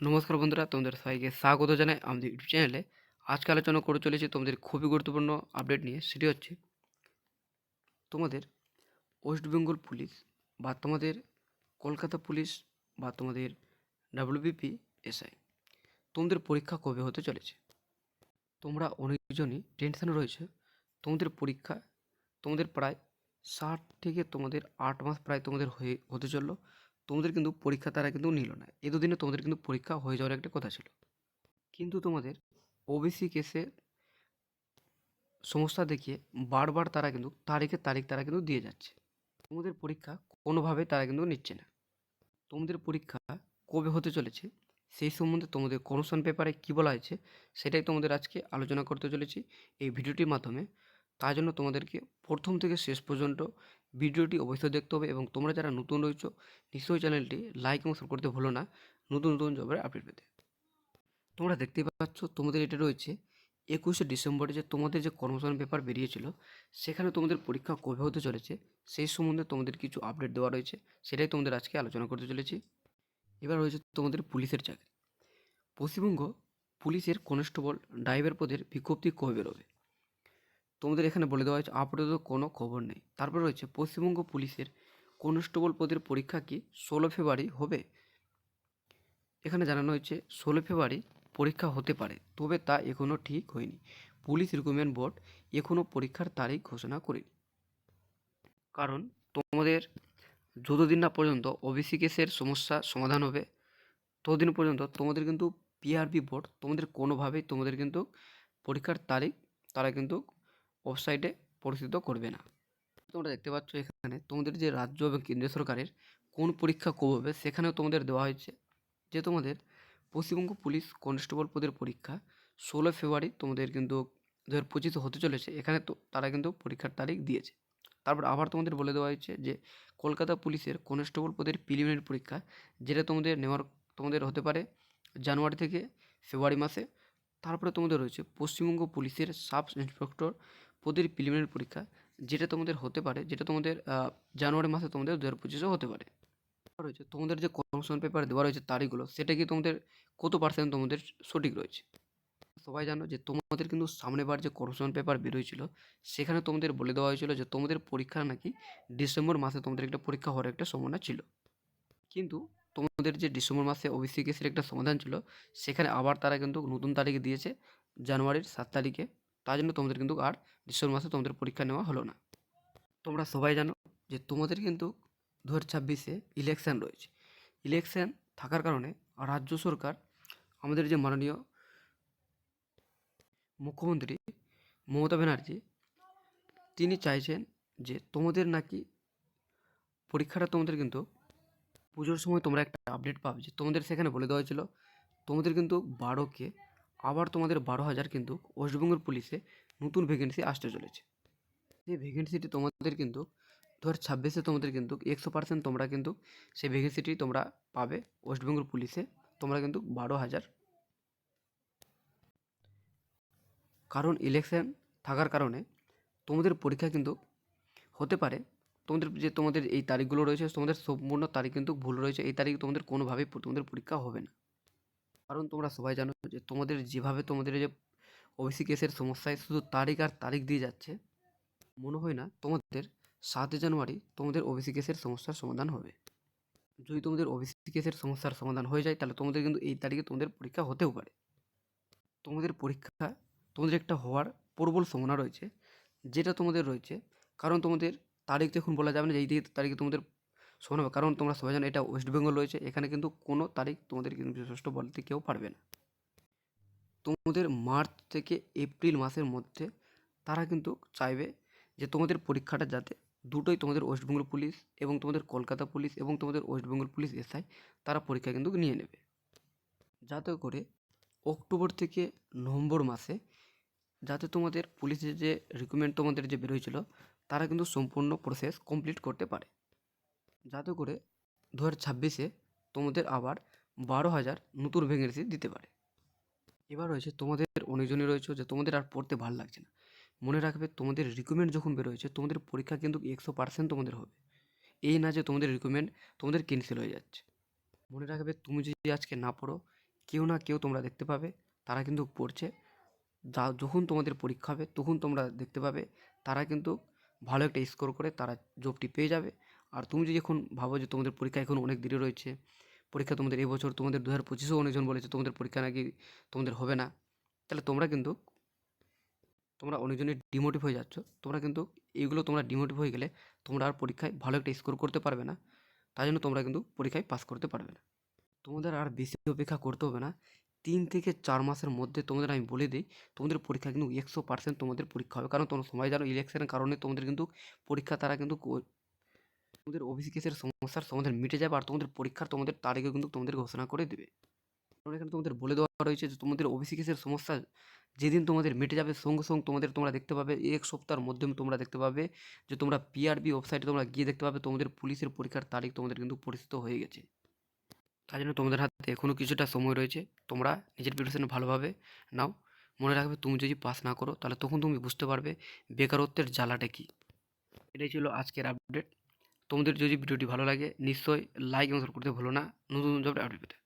নমস্কার বন্ধুরা, তোমাদের সবাইকে স্বাগত জানাই আমাদের ইউটিউব চ্যানেলে। আজকে আলোচনা করে চলেছি তোমাদের খুবই গুরুত্বপূর্ণ আপডেট নিয়ে। সেটি হচ্ছে তোমাদের ওয়েস্ট বেঙ্গল পুলিশ বা তোমাদের কলকাতা পুলিশ বা তোমাদের ডাব্লিউবিপি এসআই তোমাদের পরীক্ষা কবে হতে চলেছে। তোমরা অনেকজনই টেনশনে রয়েছে। তোমাদের পরীক্ষা তোমাদের প্রায় 7 থেকে তোমাদের 8 মাস প্রায় তোমাদের হতে চললো। তোমাদের কিন্তু পরীক্ষা তারা কিন্তু নিল না। এ দুদিনে তোমাদের কিন্তু পরীক্ষা হয়ে যাওয়ার একটা কথা ছিল, কিন্তু তোমাদের ওবিসি কেসে সমস্যা দেখিয়ে বারবার তারা কিন্তু তারিখ তারা কিন্তু দিয়ে যাচ্ছে। তোমাদের পরীক্ষা কোনোভাবে তারা কিন্তু নিচ্ছে না। তোমাদের পরীক্ষা কবে হতে চলেছে সেই সম্বন্ধে তোমাদের কোশ্চেন পেপারে কী বলা হয়েছে সেটাই তোমাদের আজকে আলোচনা করতে চলেছি এই ভিডিওটির মাধ্যমে। তার জন্য তোমাদেরকে প্রথম থেকে শেষ পর্যন্ত ভিডিওটি অবশ্যই দেখতে হবে, এবং তোমরা যারা নতুন রয়েছো নিশ্চয়ই চ্যানেলটি লাইক এবং সাবস্ক্রাইব করতে ভুলো না নতুন নতুন জবের আপডেট পেতে। তোমরা দেখতেই পাচ্ছ তোমাদের এটা রয়েছে 21শে ডিসেম্বরে যে তোমাদের যে কর্মশালা পেপার বেরিয়েছিল, সেখানে তোমাদের পরীক্ষা কবে হতে চলেছে সেই সম্বন্ধে তোমাদের কিছু আপডেট দেওয়া রয়েছে, সেটাই তোমাদের আজকে আলোচনা করতে চলেছি। এবার রয়েছে তোমাদের পুলিশের চাকরি। পশ্চিমবঙ্গ পুলিশের কনস্টেবল ড্রাইভার পদের বিজ্ঞপ্তি কবে বেরোবে তোমাদের এখানে বলে দেওয়া হয়েছে আপাতত কোনো খবর নেই। তারপর রয়েছে পশ্চিমবঙ্গ পুলিশের কনস্টেবল পদের পরীক্ষা কি 16 ফেব্রুয়ারি হবে। এখানে জানানো হয়েছে 16 ফেব্রুয়ারি পরীক্ষা হতে পারে, তবে তা এখনও ঠিক হয়নি। পুলিশ রিক্রুটমেন্ট বোর্ড এখনও পরীক্ষার তারিখ ঘোষণা করেনি। কারণ তোমাদের যতদিন না পর্যন্ত ওবিসি কেসের সমস্যা সমাধান হবে ততদিন পর্যন্ত তোমাদের কিন্তু পিআরবি বোর্ড তোমাদের কোনোভাবেই তোমাদের কিন্তু পরীক্ষার তারিখ তারা কিন্তু ওয়েবসাইটে প্রকাশিত করবে না। তোমরা দেখতে পাচ্ছ এখানে তোমাদের যে রাজ্য এবং কেন্দ্রীয় সরকারের কোন পরীক্ষা কবে হবে সেখানেও তোমাদের দেওয়া হয়েছে যে তোমাদের পশ্চিমবঙ্গ পুলিশ কনস্টেবল পদের পরীক্ষা 16 ফেব্রুয়ারি তোমাদের কিন্তু 2025 হতে চলেছে। এখানে তো তারা কিন্তু পরীক্ষার তারিখ দিয়েছে। তারপর আবার তোমাদের বলে দেওয়া হয়েছে যে কলকাতা পুলিশের কনস্টেবল পদের প্রিলিমিনারি পরীক্ষা যেটা তোমাদের হতে পারে জানুয়ারি থেকে ফেব্রুয়ারি মাসে। তারপরে তোমাদের রয়েছে পশ্চিমবঙ্গ পুলিশের সাব ইন্সপেক্টর পদের প্রিলিমিনারি পরীক্ষা যেটা তোমাদের জানুয়ারি মাসে তোমাদের 2025 হতে পারে। রয়েছে তোমাদের যে কনফার্মেশন পেপার দেওয়া রয়েছে তারিখগুলো, সেটা কি তোমাদের কত পার্সেন্ট তোমাদের সঠিক রয়েছে। সবাই জানো যে তোমাদের কিন্তু সামনেবার যে কনফার্মেশন পেপার বেরোয়ছিল সেখানে তোমাদের বলে দেওয়া হয়েছিল যে তোমাদের পরীক্ষা নাকি ডিসেম্বর মাসে তোমাদের একটা পরীক্ষা হওয়ার একটা সম্ভাবনা ছিল, কিন্তু তোমাদের যে ডিসেম্বর মাসে ওবিসি কেসের একটা সমাধান ছিল সেখানে আবার তারা কিন্তু নতুন তারিখে দিয়েছে জানুয়ারির 7 তারিখে। তার জন্য তোমাদের কিন্তু আর ডিসেম্বর মাসে তোমাদের পরীক্ষা নেওয়া হলো না। তোমরা সবাই জানো যে তোমাদের কিন্তু 2026-এ ইলেকশান রয়েছে। ইলেকশান থাকার কারণে রাজ্য সরকার আমাদের যে মাননীয় মুখ্যমন্ত্রী মমতা ব্যানার্জি তিনি চাইছেন যে তোমাদের নাকি পরীক্ষাটা তোমাদের কিন্তু পুজোর সময় তোমরা একটা আপডেট পাবে যে তোমাদের সেখানে বলে দেওয়া হয়েছিল তোমাদের কিন্তু 12কে আবার তোমাদের 12,000 কিন্তু ওয়েস্টবেঙ্গল পুলিশে নতুন ভ্যাকেন্সি আসতে চলেছে। সেই ভ্যাকেন্সিটি তোমাদের কিন্তু 2026-এ তোমাদের কিন্তু 100% তোমরা কিন্তু সেই ভ্যাকেন্সিটি তোমরা পাবে ওয়েস্টবেঙ্গল পুলিশে। তোমরা কিন্তু 12,000, কারণ ইলেকশন থাকার কারণে তোমাদের পরীক্ষা কিন্তু হতে পারে তোমাদের এই তারিখগুলো রয়েছে তোমাদের সম্পূর্ণ তারিখ কিন্তু ভুল রয়েছে। এই তারিখ তোমাদের কোনোভাবেই তোমাদের পরীক্ষা হবে না। কারণ তোমরা সবাই জানো যে তোমাদের যেভাবে তোমাদের যে ওবিসি কেসের সমস্যায় শুধু তারিখ আর তারিখ দিয়ে যাচ্ছে, মনে হয় না তোমাদের 7 জানুয়ারি তোমাদের ওবিসি কেসের সমস্যার সমাধান হবে। যদি তোমাদের ওবিসি কেসের সমস্যার সমাধান হয়ে যায় তাহলে তোমাদের কিন্তু এই তারিখে তোমাদের পরীক্ষা হতেও পারে। তোমাদের পরীক্ষা তোমাদের একটা হওয়ার প্রবল সম্ভাবনা রয়েছে, যেটা তোমাদের রয়েছে। কারণ তোমাদের তারিখ যখন বলা যাবে না যে এই তারিখে তোমাদের শোনা হবে, কারণ তোমরা সবাই জানো এটা ওয়েস্ট বেঙ্গল রয়েছে। এখানে কিন্তু কোনো তারিখ তোমাদের কিন্তু যথেষ্ট বলতে কেউ পারবে না। তোমাদের মার্চ থেকে এপ্রিল মাসের মধ্যে তারা কিন্তু চাইবে যে তোমাদের পরীক্ষাটা যাতে দুটোই তোমাদের ওয়েস্ট বেঙ্গল পুলিশ এবং তোমাদের কলকাতা পুলিশ এবং তোমাদের ওয়েস্ট বেঙ্গল পুলিশ এসআই তারা পরীক্ষা কিন্তু নিয়ে নেবে, যাতে করে অক্টোবর থেকে নভেম্বর মাসে যাতে তোমাদের পুলিশের যে রিক্রুটমেন্ট তোমাদের যে বেরোয়ছিল তারা কিন্তু সম্পূর্ণ প্রসেস কমপ্লিট করতে পারে, যাতে করে 2026-এ তোমাদের আবার 12,000 নতুন ভ্যাকেন্সি দিতে পারে। এবার রয়েছে তোমাদের অনেকজনই রয়েছে যে তোমাদের আর পড়তে ভালো লাগছে না। মনে রাখবে তোমাদের রিক্রুটমেন্ট যখন বেরোয়েছে তোমাদের পরীক্ষা কিন্তু 100% তোমাদের হবে। এই না যে তোমাদের রিক্রুটমেন্ট তোমাদের ক্যান্সেল হয়ে যাচ্ছে। মনে রাখবে তুমি যদি আজকে না পড়ো কেউ না কেউ তোমরা দেখতে পাবে তারা কিন্তু পড়ছে। যখন তোমাদের পরীক্ষা হবে তখন তোমরা দেখতে পাবে তারা কিন্তু ভালো একটা স্কোর করে তারা জবটি পেয়ে যাবে। আর তুমি যদি এখন ভাবো যে তোমাদের পরীক্ষা এখন অনেক দেরি রয়েছে, পরীক্ষা তোমাদের এবছর তোমাদের 2025-এও অনেকজন বলেছে তোমাদের পরীক্ষা নাকি তোমাদের হবে না, তাহলে তোমরা অনেকজনই ডিমোটিভ হয়ে যাচ্ছ। তোমরা ডিমোটিভ হয়ে গেলে তোমরা আর পরীক্ষায় ভালো একটা স্কোর করতে পারবে না। তাই জন্য তোমরা কিন্তু পরীক্ষায় পাস করতে পারবে না। তোমাদের আর বেশি অপেক্ষা করতে হবে না। 3 থেকে 4 মাসের মধ্যে তোমাদের আমি বলে দিই, তোমাদের পরীক্ষা কিন্তু 100% তোমাদের পরীক্ষা হবে। কারণ তোমরা সবাই জানো ইলেকশনের কারণে তোমাদের কিন্তু পরীক্ষা তারা কিন্তু তোমাদের ওবিসি কেসের সমস্যার সমাধান মিটে যাবে। আর তোমাদের তারিখও কিন্তু তোমাদের ঘোষণা করে দেবে। কারণ এখানে তোমাদের বলে দেওয়া রয়েছে যে তোমাদের ওবিসি কেসের সমস্যা যেদিন তোমাদের মিটে যাবে সঙ্গে তোমরা দেখতে পাবে 1 সপ্তাহের মধ্যে তোমরা দেখতে পাবে যে তোমরা পিআরবি ওয়েবসাইটে তোমরা গিয়ে দেখতে পাবে তোমাদের পুলিশের পরীক্ষার তারিখ তোমাদের কিন্তু পরিচিত হয়ে গেছে। তাই জন্য তোমাদের হাতে এখনও কিছুটা সময় রয়েছে। তোমরা নিজের প্রিপারেশন ভালোভাবে নাও। মনে রাখবে তুমি যদি পাস না করো তাহলে তখন তুমি বুঝতে পারবে বেকারত্বের জ্বালাটা কী। এটাই ছিল আজকের আপডেট। তোমাদের যদি ভিডিওটি ভালো লাগে নিশ্চয়ই লাইক এবং শেয়ার করতে ভুলো না নতুন জব আপডেট পেতে।